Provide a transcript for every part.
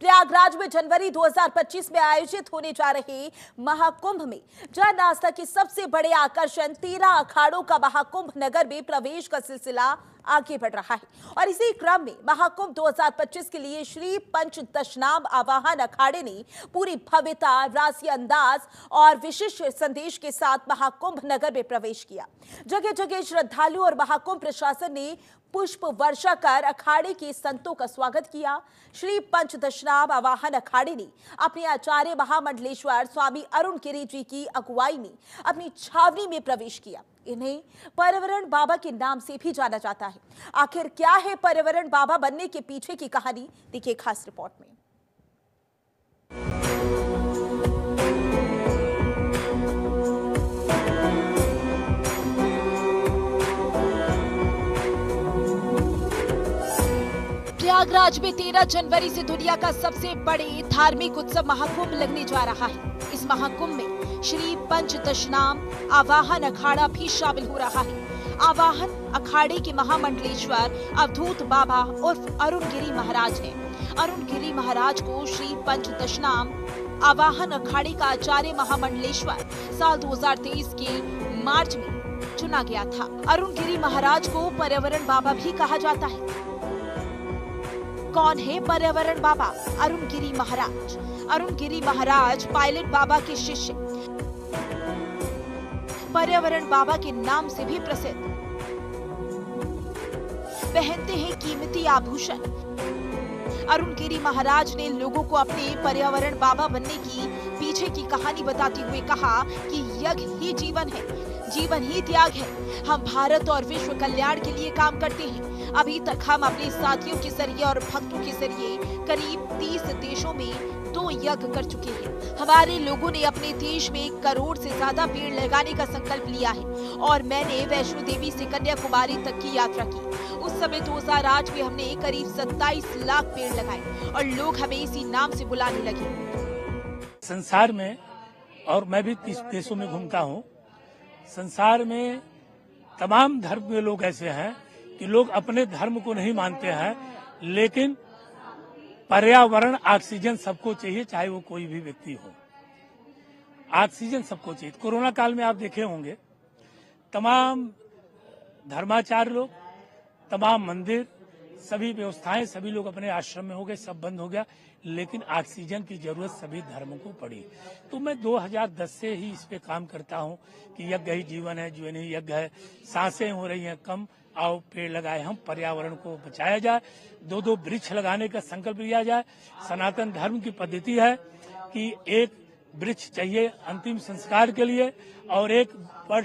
प्रयागराज में जनवरी 2025 में आयोजित होने जा रहे महाकुंभ में जन आस्था के सबसे बड़े आकर्षण 13 अखाड़ों का महाकुंभ नगर में प्रवेश का सिलसिला आगे बढ़ रहा है और इसी क्रम में महाकुंभ 2025 के लिए श्री पंचदशनाम आवाहन अखाड़े ने पूरी भव्यता, रासी अंदाज और विशिष्ट संदेश के साथ महाकुंभ नगर में प्रवेश किया। जगह जगह श्रद्धालु और महाकुंभ प्रशासन ने पुष्प वर्षा कर अखाड़े के संतों का स्वागत किया। श्री पंचदशनाम आवाहन अखाड़े ने अपने आचार्य महामंडलेश्वर स्वामी अरुण गिरी जी की अगुवाई में अपनी छावनी में प्रवेश किया। इन्हें पर्यावरण बाबा के नाम से भी जाना जाता है। आखिर क्या है पर्यावरण बाबा बनने के पीछे की कहानी, देखिए खास रिपोर्ट में। प्रयागराज में 13 जनवरी से दुनिया का सबसे बड़े धार्मिक उत्सव महाकुंभ लगने जा रहा है। इस महाकुंभ में श्री पंचदशनाम आवाहन अखाड़ा भी शामिल हो रहा है। आवाहन अखाड़े के महामंडलेश्वर अवधूत बाबा उर्फ अरुण गिरी महाराज हैं। अरुण गिरी महाराज को श्री पंचदशनाम आवाहन अखाड़े का आचार्य महामंडलेश्वर साल 2023 के मार्च में चुना गया था। अरुण गिरी महाराज को पर्यावरण बाबा भी कहा जाता है। कौन है पर्यावरण बाबा अरुण गिरी महाराज? अरुण गिरी महाराज पायलट बाबा के शिष्य, पर्यावरण बाबा के नाम से भी प्रसिद्ध, पहनते हैं कीमती आभूषण। अरुण गिरी महाराज ने लोगों को अपने पर्यावरण बाबा बनने की पीछे की कहानी बताते हुए कहा कि यज्ञ ही जीवन है, जीवन ही त्याग है। हम भारत और विश्व कल्याण के लिए काम करते हैं। अभी तक हम अपने साथियों के जरिए और भक्तों के जरिए करीब 30 देशों में 2 यज्ञ कर चुके हैं। हमारे लोगों ने अपने देश में 1 करोड़ से ज्यादा पेड़ लगाने का संकल्प लिया है और मैंने वैष्णो देवी से कन्याकुमारी तक की यात्रा की। उस समय 2008 में हमने करीब 27 लाख पेड़ लगाए और लोग हमें इसी नाम से बुलाने लगे। संसार में, और मैं भी 30 देशों में घूमता हूँ, संसार में तमाम धर्म के लोग ऐसे हैं कि लोग अपने धर्म को नहीं मानते हैं, लेकिन पर्यावरण, ऑक्सीजन सबको चाहिए, चाहे वो कोई भी व्यक्ति हो। ऑक्सीजन सबको चाहिए। कोरोना काल में आप देखे होंगे तमाम धर्माचार्य लोग, तमाम मंदिर, सभी व्यवस्थाएं, सभी लोग अपने आश्रम में हो गए, सब बंद हो गया, लेकिन ऑक्सीजन की जरूरत सभी धर्मों को पड़ी। तो मैं 2010 से ही इस पे काम करता हूं कि यज्ञ ही जीवन है, जीवन ही यज्ञ है। सांसें हो रही हैं कम, आओ पेड़ लगाए, हम पर्यावरण को बचाया जाए। 2-2 वृक्ष लगाने का संकल्प लिया जाए। सनातन धर्म की पद्धति है कि 1 वृक्ष चाहिए अंतिम संस्कार के लिए और 1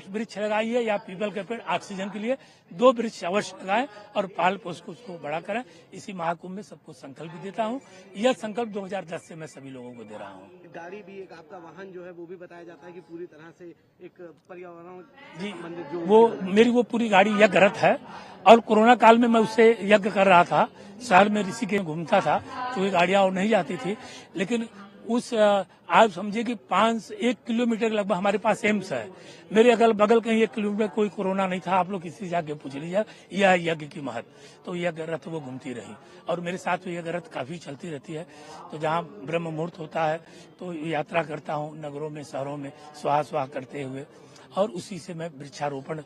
वृक्ष लगाइए या पीपल के पेड़ ऑक्सीजन के लिए, 2 वृक्ष अवश्य लगाएं और पाल पोस को उसको बड़ा करें। इसी महाकुंभ में सबको संकल्प देता हूं। यह संकल्प 2010 से मैं सभी लोगों को दे रहा हूं। गाड़ी भी एक आपका वाहन जो है वो भी बताया जाता है कि पूरी तरह से एक पर्यावरण जी, जो वो मेरी वो पूरी गाड़ी यज्ञ रथ है और कोरोना काल में मैं उससे यज्ञ कर रहा था। शहर में ऋषिकेश घूमता था, क्योंकि गाड़ियां और नहीं जाती थी, लेकिन उस आप समझिए कि 1 किलोमीटर लगभग हमारे पास एम्स है। मेरे अगल बगल कहीं 1 किलोमीटर कोई कोरोना नहीं था। आप लोग किसी से जाके पूछ लीजिए, यह यज्ञ की महत्व। तो यज्ञ रथ वो घूमती रही और मेरे साथ यज्ञ रथ काफी चलती रहती है। तो जहाँ ब्रह्म मुहूर्त होता है तो यात्रा करता हूँ नगरों में, शहरों में, स्वाहा स्वाहा करते हुए, और उसी से मैं वृक्षारोपण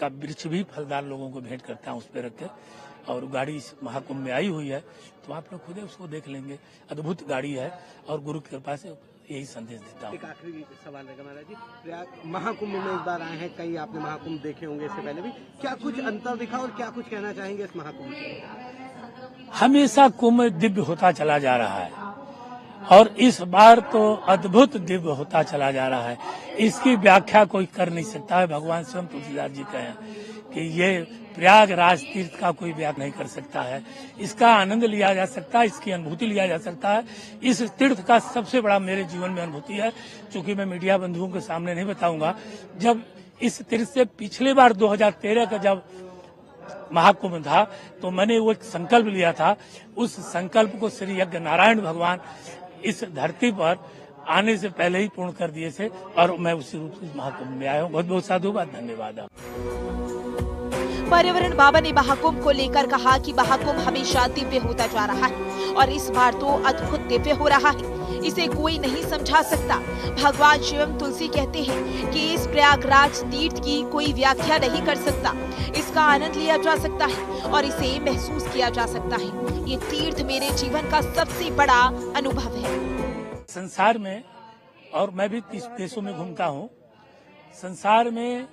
का वृक्ष भी फलदार लोगों को भेंट करता हूँ उस पर रख के। और गाड़ी इस महाकुंभ में आई हुई है, तो आप लोग खुद उसको देख लेंगे। अद्भुत गाड़ी है और गुरु की कृपा से यही संदेश देता हूँ। एक आखिरी सवाल रहेगा महाराज जी, महाकुंभ में इस बार आए हैं, कई आपने महाकुंभ देखे होंगे इससे पहले भी, क्या कुछ अंतर दिखा और क्या कुछ कहना चाहेंगे इस महाकुंभ से? हमेशा कुंभ दिव्य होता चला जा रहा है और इस बार तो अद्भुत दिव्य होता चला जा रहा है। इसकी व्याख्या कोई कर नहीं सकता है। भगवान स्वयं तुलसीदास जी कहे कि ये प्रयागराज तीर्थ का कोई व्याख्या नहीं कर सकता है। इसका आनंद लिया जा सकता है, इसकी अनुभूति लिया जा सकता है। इस तीर्थ का सबसे बड़ा मेरे जीवन में अनुभूति है, चूंकि मैं मीडिया बंधुओं के सामने नहीं बताऊंगा। जब इस तीर्थ से पिछले बार 2013 का जब महाकुंभ था, तो मैंने वो एक संकल्प लिया था। उस संकल्प को श्री यज्ञ नारायण भगवान इस धरती पर आने से पहले ही पूर्ण कर दिए थे और मैं उसी रूप से महाकुंभ में आया हूँ। बहुत बहुत साधुवाद, धन्यवाद। पर्यावरण बाबा ने महाकुंभ को लेकर कहा कि महाकुंभ हमेशा दिव्य होता जा रहा है और इस बार तो अद्भुत दिव्य हो रहा है, इसे कोई नहीं समझा सकता। भगवान शिवम तुलसी कहते हैं कि इस प्रयागराज तीर्थ की कोई व्याख्या नहीं कर सकता, इसका आनंद लिया जा सकता है और इसे महसूस किया जा सकता है। ये तीर्थ मेरे जीवन का सबसे बड़ा अनुभव है। संसार में, और मैं भी 30 देशों में घूमता हूँ, संसार में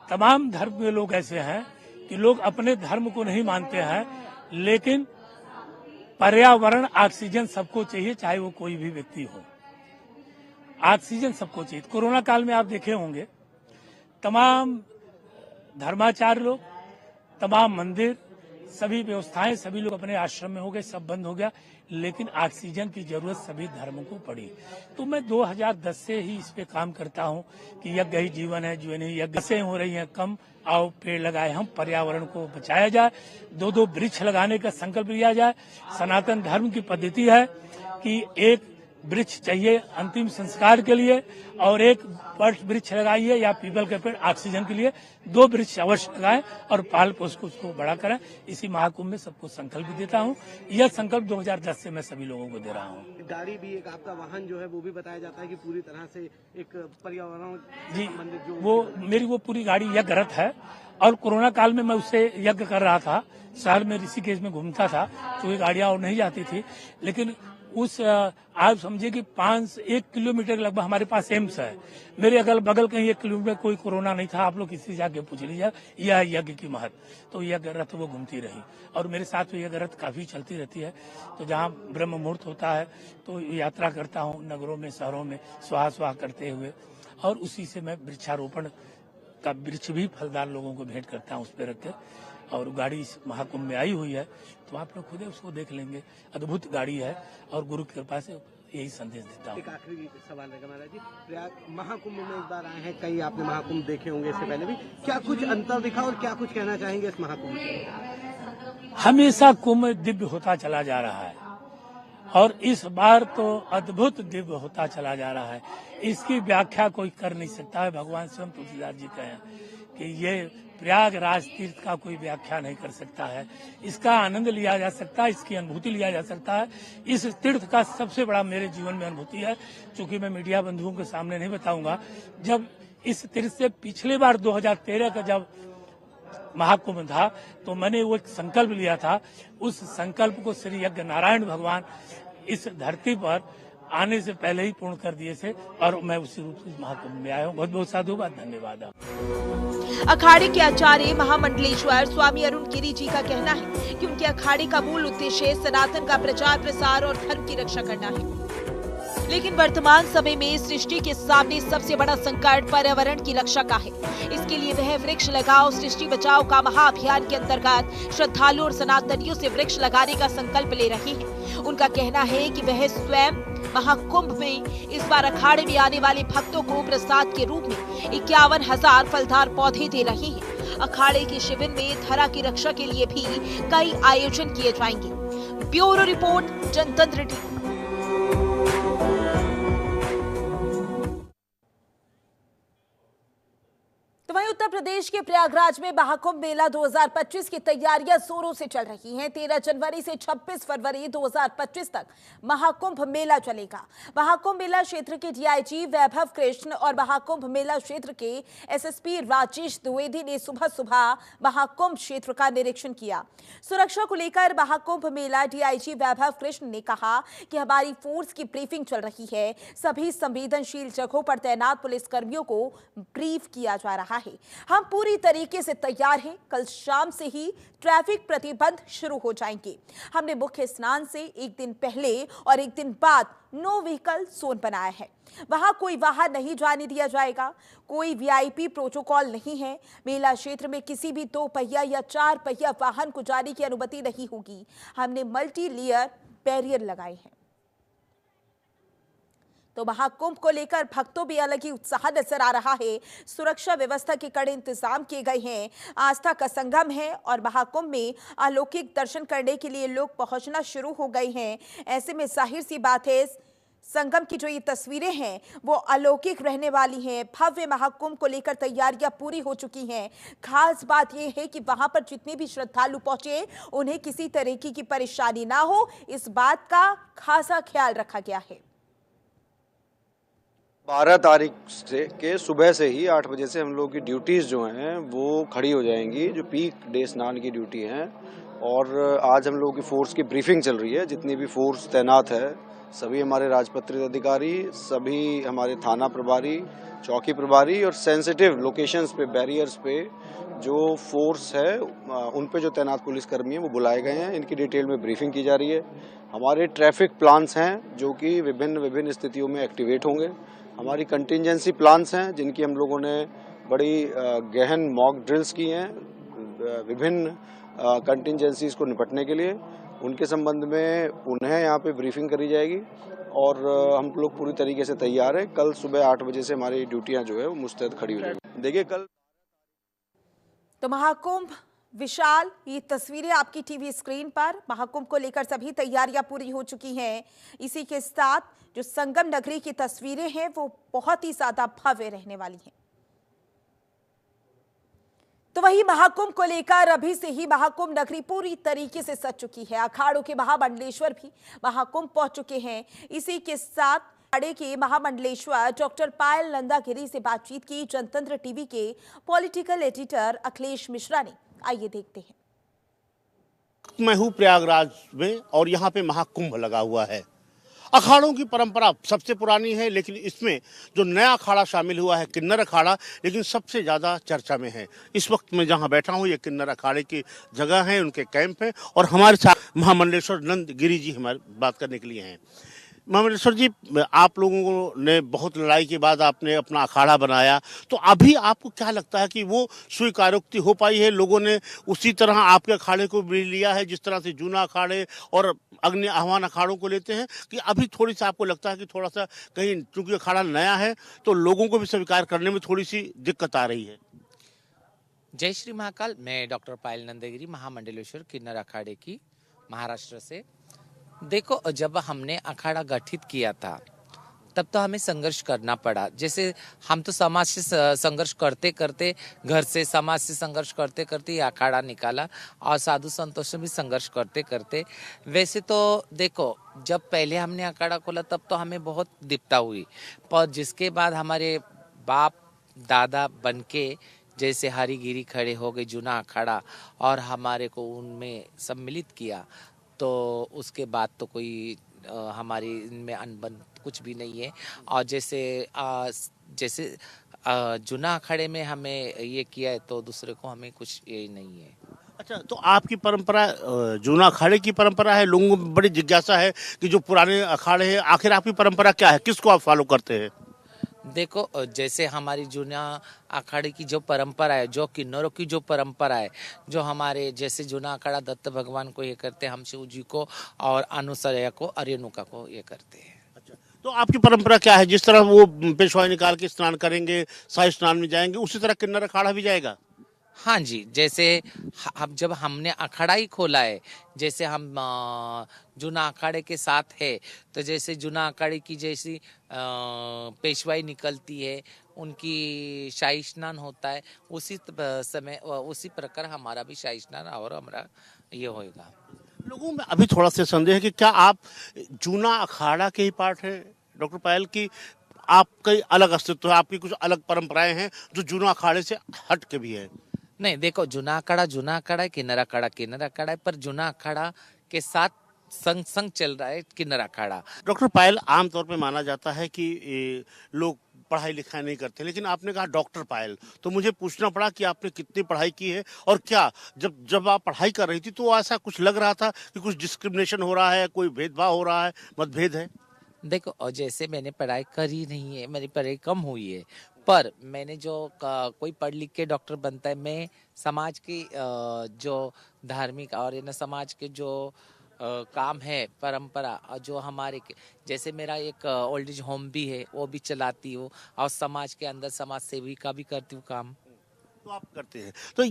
तमाम धर्म के लोग ऐसे हैं कि लोग अपने धर्म को नहीं मानते हैं, लेकिन पर्यावरण, ऑक्सीजन सबको चाहिए, चाहे वो कोई भी व्यक्ति हो। ऑक्सीजन सबको चाहिए। कोरोना काल में आप देखे होंगे तमाम धर्माचार्य लोग, तमाम मंदिर, सभी व्यवस्थाएं, सभी लोग अपने आश्रम में हो गए, सब बंद हो गया, लेकिन ऑक्सीजन की जरूरत सभी धर्मों को पड़ी। तो मैं 2010 से ही इस पे काम करता हूं कि यज्ञ ही जीवन है, जो नहीं यज्ञ से हो रही है कम, आओ पेड़ लगाए, हम पर्यावरण को बचाया जाए, 2-2 वृक्ष लगाने का संकल्प लिया जाए। सनातन धर्म की पद्धति है कि एक वृक्ष चाहिए अंतिम संस्कार के लिए और एक वृक्ष लगाइए या पीपल के पेड़ ऑक्सीजन के लिए, 2 वृक्ष अवश्य लगाएं और पाल पोस को उसको बड़ा करें। इसी महाकुंभ में सबको संकल्प देता हूं। यह संकल्प 2010 से मैं सभी लोगों को दे रहा हूं। गाड़ी भी एक आपका वाहन जो है वो भी बताया जाता है कि पूरी तरह से एक पर्यावरण जी, संबंधित जो वो पूरी गाड़ी यज्ञ रथ है और कोरोना काल में मैं उससे यज्ञ कर रहा था। शहर में ऋषिकेश में घूमता था, क्योंकि गाड़ियां और नहीं जाती थी, लेकिन उस आप समझिए कि 1 किलोमीटर लगभग हमारे पास एम्स है, मेरे अगल बगल कहीं 1 किलोमीटर कोई कोरोना नहीं था। आप लोग किसी से जाके पूछ लीजिए, यह यज्ञ की महत्व। तो यज्ञ रथ वो घूमती रही और मेरे साथ वो यज्ञ रथ काफी चलती रहती है। तो जहाँ ब्रह्म मुहूर्त होता है तो यात्रा करता हूँ नगरों में, शहरों में, स्वाहा स्वाहा करते हुए, और उसी से मैं वृक्षारोपण का वृक्ष भी फलदार लोगों को भेंट करता हूँ उस पर रख के। और गाड़ी इस महाकुंभ में आई हुई है, तो आप लोग खुद उसको देख लेंगे, अद्भुत गाड़ी है और गुरु की कृपा से यही संदेश देता हूँ। एक आखिरी सवाल रहेगा महाराज जी, प्रयाग महाकुंभ में इस बार आए हैं, कई आपने महाकुंभ देखे होंगे इससे पहले भी, क्या कुछ अंतर दिखा और क्या कुछ कहना चाहेंगे इस महाकुंभ से? हमेशा कुंभ दिव्य होता चला जा रहा है और इस बार तो अद्भुत दिव्य होता चला जा रहा है। इसकी व्याख्या कोई कर नहीं सकता है। भगवान स्वयं तुलसीदास जी कहे कि ये प्रयागराज तीर्थ का कोई व्याख्या नहीं कर सकता है। इसका आनंद लिया जा सकता है, इसकी अनुभूति लिया जा सकता है। इस तीर्थ का सबसे बड़ा मेरे जीवन में अनुभूति है, चूंकि मैं मीडिया बंधुओं के सामने नहीं बताऊंगा। जब इस तीर्थ से पिछले बार 2013 का जब महाकुंभ था, तो मैंने वो एक संकल्प लिया था। उस संकल्प को श्री यज्ञ नारायण भगवान इस धरती पर आने से पहले ही पूर्ण कर दिए थे और मैं उसी रूप से महाकुंभ में आया हूँ। बहुत बहुत साधुवाद, धन्यवाद। अखाड़े के आचार्य महामंडलेश्वर स्वामी अरुण गिरी जी का कहना है कि उनके अखाड़े का मूल उद्देश्य सनातन का प्रचार प्रसार और धर्म की रक्षा करना है, लेकिन वर्तमान समय में सृष्टि के सामने सबसे बड़ा संकट पर्यावरण की रक्षा का है। इसके लिए वह वृक्ष लगाओ सृष्टि बचाओ का महाअभियान के अंतर्गत श्रद्धालु और सनातनियों से वृक्ष लगाने का संकल्प ले रहे हैं। उनका कहना है कि वह स्वयं महाकुंभ में इस बार अखाड़े में आने वाले भक्तों को प्रसाद के रूप में 51,000 फलदार पौधे दे रहे हैं। अखाड़े के शिविर में धरा की रक्षा के लिए भी कई आयोजन किए जाएंगे। ब्यूरो रिपोर्ट, जनतंत्र टीवी। तो वहीं उत्तर प्रदेश के प्रयागराज में महाकुंभ मेला 2025 की तैयारियां जोरों से चल रही हैं। 13 जनवरी से 26 फरवरी 2025 तक महाकुंभ मेला चलेगा। महाकुंभ मेला क्षेत्र के डीआईजी वैभव कृष्ण और महाकुंभ मेला क्षेत्र के एसएसपी राजेश द्विवेदी ने सुबह सुबह महाकुंभ क्षेत्र का निरीक्षण किया। सुरक्षा को लेकर महाकुंभ मेला डीआईजी वैभव कृष्ण ने कहा कि हमारी फोर्स की ब्रीफिंग चल रही है, सभी संवेदनशील जगहों पर तैनात पुलिसकर्मियों को ब्रीफ किया जा रहा है। हम पूरी तरीके से तैयार हैं। कल शाम से ही ट्रैफिक प्रतिबंध शुरू हो जाएंगे। हमने मुख्य स्नान से एक दिन पहले और एक दिन बाद नो व्हीकल जोन बनाया है। वहां कोई वाहन नहीं जाने दिया जाएगा। कोई वीआईपी प्रोटोकॉल नहीं है। मेला क्षेत्र में किसी भी 2 पहिया या 4 पहिया वाहन को जाने की अनुमति नहीं होगी। हमने मल्टी लेयर बैरियर लगाए हैं। तो महाकुंभ को लेकर भक्तों में अलग ही उत्साह नजर आ रहा है। सुरक्षा व्यवस्था के कड़े इंतजाम किए गए हैं। आस्था का संगम है और महाकुंभ में अलौकिक दर्शन करने के लिए लोग पहुंचना शुरू हो गए हैं। ऐसे में जाहिर सी बात है संगम की जो ये तस्वीरें हैं वो अलौकिक रहने वाली हैं। भव्य महाकुंभ को लेकर तैयारियां पूरी हो चुकी हैं। खास बात ये है कि वहां पर जितने भी श्रद्धालु पहुंचे उन्हें किसी तरीके की परेशानी ना हो, इस बात का खासा ख्याल रखा गया है। 12 तारीख से के सुबह से ही 8 बजे से हम लोग की ड्यूटीज़ जो हैं वो खड़ी हो जाएंगी, जो पीक डे स्नान की ड्यूटी हैं। और आज हम लोगों की फोर्स की ब्रीफिंग चल रही है। जितनी भी फोर्स तैनात है, सभी हमारे राजपत्रित अधिकारी, सभी हमारे थाना प्रभारी, चौकी प्रभारी और सेंसिटिव लोकेशंस पे, बैरियर्स पे जो फोर्स है उन पे जो तैनात पुलिसकर्मी हैं वो बुलाए गए हैं। इनकी डिटेल में ब्रीफिंग की जा रही है। हमारे ट्रैफिक प्लान्स हैं जो कि विभिन्न स्थितियों में एक्टिवेट होंगे। हमारी कंटिंजेंसी प्लान्स हैं जिनकी हम लोगों ने बड़ी गहन मॉक ड्रिल्स की हैं विभिन्न कंटिंजेंसीज को निपटने के लिए। उनके संबंध में उन्हें यहाँ पे ब्रीफिंग करी जाएगी और हम लोग पूरी तरीके से तैयार हैं। कल सुबह 8 बजे से हमारी ड्यूटियाँ जो है वो मुस्तैद खड़ी हो जाएगी। देखिए कल तो महाकुंभ विशाल, ये तस्वीरें आपकी टीवी स्क्रीन पर। महाकुंभ को लेकर सभी तैयारियां पूरी हो चुकी हैं। इसी के साथ जो संगम नगरी की तस्वीरें हैं वो बहुत ही ज्यादा भव्य रहने वाली हैं। तो वही महाकुंभ को लेकर अभी से ही महाकुंभ नगरी पूरी तरीके से सज चुकी है। अखाड़ों के महामंडलेश्वर भी महाकुंभ पहुंच चुके हैं। इसी के साथ अखाड़े के महामंडलेश्वर डॉक्टर पायल नंदागिरी से बातचीत की जनतंत्र टीवी के पॉलिटिकल एडिटर अखिलेश मिश्रा ने। आइए देखते हैं। मैं हूँ प्रयागराज में और यहाँ पे महाकुंभ लगा हुआ है। अखाड़ों की परंपरा सबसे पुरानी है, लेकिन इसमें जो नया अखाड़ा शामिल हुआ है किन्नर अखाड़ा, लेकिन सबसे ज़्यादा चर्चा में है। इस वक्त मैं जहाँ बैठा हूँ ये किन्नर अखाड़े की जगह है, उनके कैंप है और हमारे साथ महामंडलेश्वर नंदगिरी जी हमारे बात करने के लिए हैं। महामंडलेश्वर जी, आप लोगों ने बहुत लड़ाई के बाद आपने अपना अखाड़ा बनाया, तो अभी आपको क्या लगता है कि वो स्वीकारोक्ति हो पाई है? लोगों ने उसी तरह आपके अखाड़े को भी लिया है जिस तरह से जूना अखाड़े और अग्नि आह्वान अखाड़ों को लेते हैं, कि अभी थोड़ी सी आपको लगता है कि थोड़ा सा कहीं चूंकि अखाड़ा नया है तो लोगों को भी स्वीकार करने में थोड़ी सी दिक्कत आ रही है? जय श्री महाकाल। मैं डॉक्टर पायल नंदागिरी, महामंडलेश्वर किन्नर अखाड़े की, महाराष्ट्र से। देखो, जब हमने अखाड़ा गठित किया था तब तो हमें संघर्ष करना पड़ा। जैसे हम तो समाज से संघर्ष करते करते, घर से समाज से संघर्ष करते करते ये अखाड़ा निकाला और साधु संतों से भी संघर्ष करते करते। वैसे तो देखो, जब पहले हमने अखाड़ा खोला तब तो हमें बहुत दिक्कत हुई, पर जिसके बाद हमारे बाप दादा बनके जैसे हरिगिरी खड़े हो गए जूना अखाड़ा और हमारे को उनमें सम्मिलित किया, तो उसके बाद तो कोई हमारी इनमें अनबन कुछ भी नहीं है। और जैसे जूना अखाड़े में हमें ये किया है तो दूसरे को हमें कुछ ये नहीं है। अच्छा, तो आपकी परंपरा जूना अखाड़े की परंपरा है। लोगों को बड़ी जिज्ञासा है कि जो पुराने अखाड़े हैं, आखिर आपकी परंपरा क्या है, किसको आप फॉलो करते हैं? देखो, जैसे हमारी जूना अखाड़े की जो परंपरा है, जो किन्नरों की जो परंपरा है, जो हमारे जैसे जूना अखाड़ा दत्त भगवान को ये करते हैं, हम शिव जी को और अनुसया को, रेणुका को ये करते हैं। अच्छा, तो आपकी परंपरा क्या है? जिस तरह वो पेशवाई निकाल के स्नान करेंगे, शाही स्नान में जाएंगे, उसी तरह किन्नर अखाड़ा भी जाएगा? हाँ जी, जैसे अब जब हमने अखाड़ा ही खोला है, जैसे हम जूना अखाड़े के साथ है, तो जैसे जूना अखाड़े की जैसी पेशवाई निकलती है, उनकी शाही स्नान होता है, उसी समय उसी प्रकार हमारा भी शाही स्नान और हमारा ये होएगा। लोगों में अभी थोड़ा सा संदेह है कि क्या आप जूना अखाड़ा के ही पार्ट हैं डॉक्टर पायल की? आपका अलग अस्तित्व है, आपकी कुछ अलग परंपराएं हैं जो जूना अखाड़े से हट के भी है? नहीं, देखो, जूना अखाड़ा है, किन्नर अखाड़ा है, पर जूना अखाड़ा के साथ संग चल रहा है किन्नर अखाड़ा। डॉक्टर पायल, आमतौर पे माना जाता है कि लोग पढ़ाई लिखाई नहीं करते, लेकिन आपने कहा डॉक्टर पायल, तो मुझे पूछना पड़ा कि आपने कितनी पढ़ाई की है और क्या जब आप पढ़ाई कर रही थी तो ऐसा कुछ लग रहा था कि कुछ डिस्क्रिमिनेशन हो रहा है, कोई भेदभाव हो रहा है, मतभेद है? देखो, और जैसे मैंने पढ़ाई करी नहीं है, मेरी पढ़ाई कम हुई है, पर मैंने जो कोई पढ़ लिख के डॉक्टर बनता है, मैं समाज की जो धार्मिक और समाज के जो काम है, परंपरा जो हमारे जैसे मेरा एक ओल्ड एज होम भी है, वो भी चलाती हूँ और समाज के अंदर समाज सेवी का भी करती हूँ काम। तो आप करते हैं तो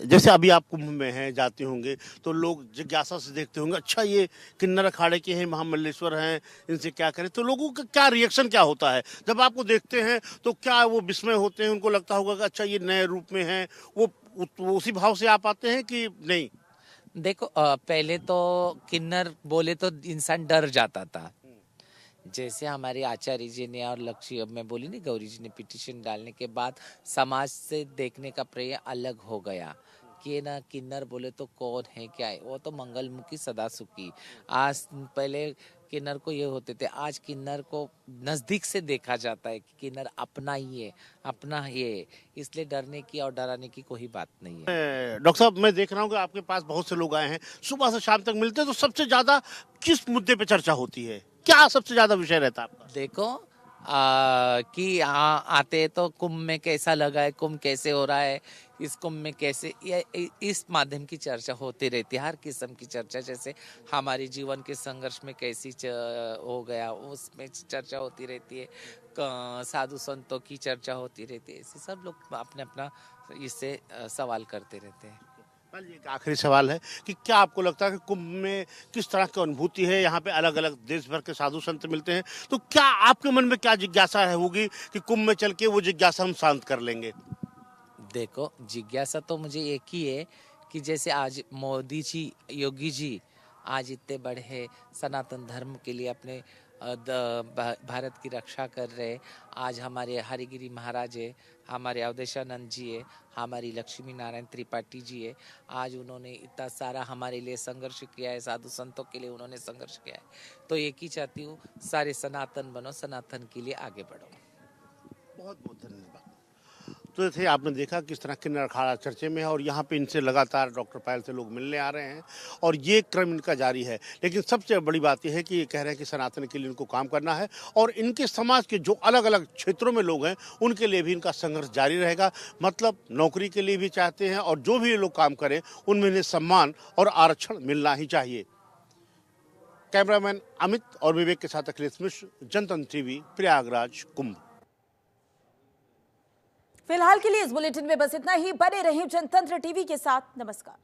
जैसे अभी आप कुंभ में हैं, जाते होंगे तो लोग जिज्ञासा से देखते होंगे, अच्छा ये किन्नर अखाड़े के हैं, महामल्लेश्वर हैं, इनसे क्या करें, तो लोगों का क्या रिएक्शन क्या होता है जब आपको देखते हैं? तो क्या वो विस्मय होते हैं, उनको लगता होगा कि अच्छा ये नए रूप में हैं, वो उसी भाव से आप आते हैं कि नहीं? देखो पहले तो किन्नर बोले तो इंसान डर जाता था। जैसे हमारे आचार्य जी ने और लक्ष्य मैं बोली नहीं गौरी जी ने पिटीशन डालने के बाद समाज से देखने का प्रयत्न अलग हो गया कि ना किन्नर बोले तो कौन है क्या है, वो तो मंगलमुखी सदा सुखी। आज पहले किन्नर को ये होते थे, आज किन्नर को नजदीक से देखा जाता है कि किन्नर अपना ही है, अपना ही है, इसलिए डरने की और डराने की कोई बात नहीं है। डॉक्टर साहब, मैं देख रहा हूँ कि आपके पास बहुत से लोग आए हैं, सुबह से शाम तक मिलते हैं, तो सबसे ज्यादा किस मुद्दे पे चर्चा होती है? क्या सबसे ज्यादा विषय रहता है आपका? देखो कि आते हैं तो कुंभ में कैसा लगा है, कुंभ कैसे हो रहा है, इस कुंभ में कैसे, इस माध्यम की चर्चा होती रहती है, हर किस्म की चर्चा। जैसे हमारे जीवन के संघर्ष में कैसी हो गया उसमें चर्चा होती रहती है, साधु संतों की चर्चा होती रहती है, ऐसे सब लोग अपने अपना इससे सवाल करते रहते हैं। एक आखिरी सवाल है कि क्या आपको लगता है कि कुंभ में किस तरह की अनुभूति है? यहाँ पे अलग अलग देश भर के साधु संत मिलते हैं, तो क्या आपके मन में क्या जिज्ञासा होगी कि कुंभ में चल के वो जिज्ञासा हम शांत कर लेंगे? देखो जिज्ञासा तो मुझे एक ही है कि जैसे आज मोदी जी, योगी जी आज इतने बड़े सनातन धर्म के लिए अपने भारत की रक्षा कर रहे। आज हमारे हरिगिरी महाराज है, हमारे अवधेशानंद जी है, हमारी लक्ष्मी नारायण त्रिपाठी जी है, आज उन्होंने इतना सारा हमारे लिए संघर्ष किया है, साधु संतों के लिए उन्होंने संघर्ष किया है। तो एक ही चाहती हूँ, सारे सनातन बनो, सनातन के लिए आगे बढ़ो। बहुत बहुत धन्यवाद। तो थे आपने देखा किस तरह किन्नर अखाड़ा चर्चे में है और यहाँ पे इनसे लगातार डॉक्टर पायल से लोग मिलने आ रहे हैं और ये क्रम इनका जारी है। लेकिन सबसे बड़ी बात यह है कि ये कह रहे हैं कि सनातन के लिए इनको काम करना है और इनके समाज के जो अलग अलग क्षेत्रों में लोग हैं उनके लिए भी इनका संघर्ष जारी रहेगा। मतलब नौकरी के लिए भी चाहते हैं और जो भी ये लोग काम करें उनमें इन्हें सम्मान और आरक्षण मिलना ही चाहिए। कैमरामैन अमित और विवेक के साथ अखिलेश मिश्र, जनतंत्र टीवी, प्रयागराज, कुंभ। फिलहाल के लिए इस बुलेटिन में बस इतना ही। बने रहें जनतंत्र टीवी के साथ। नमस्कार।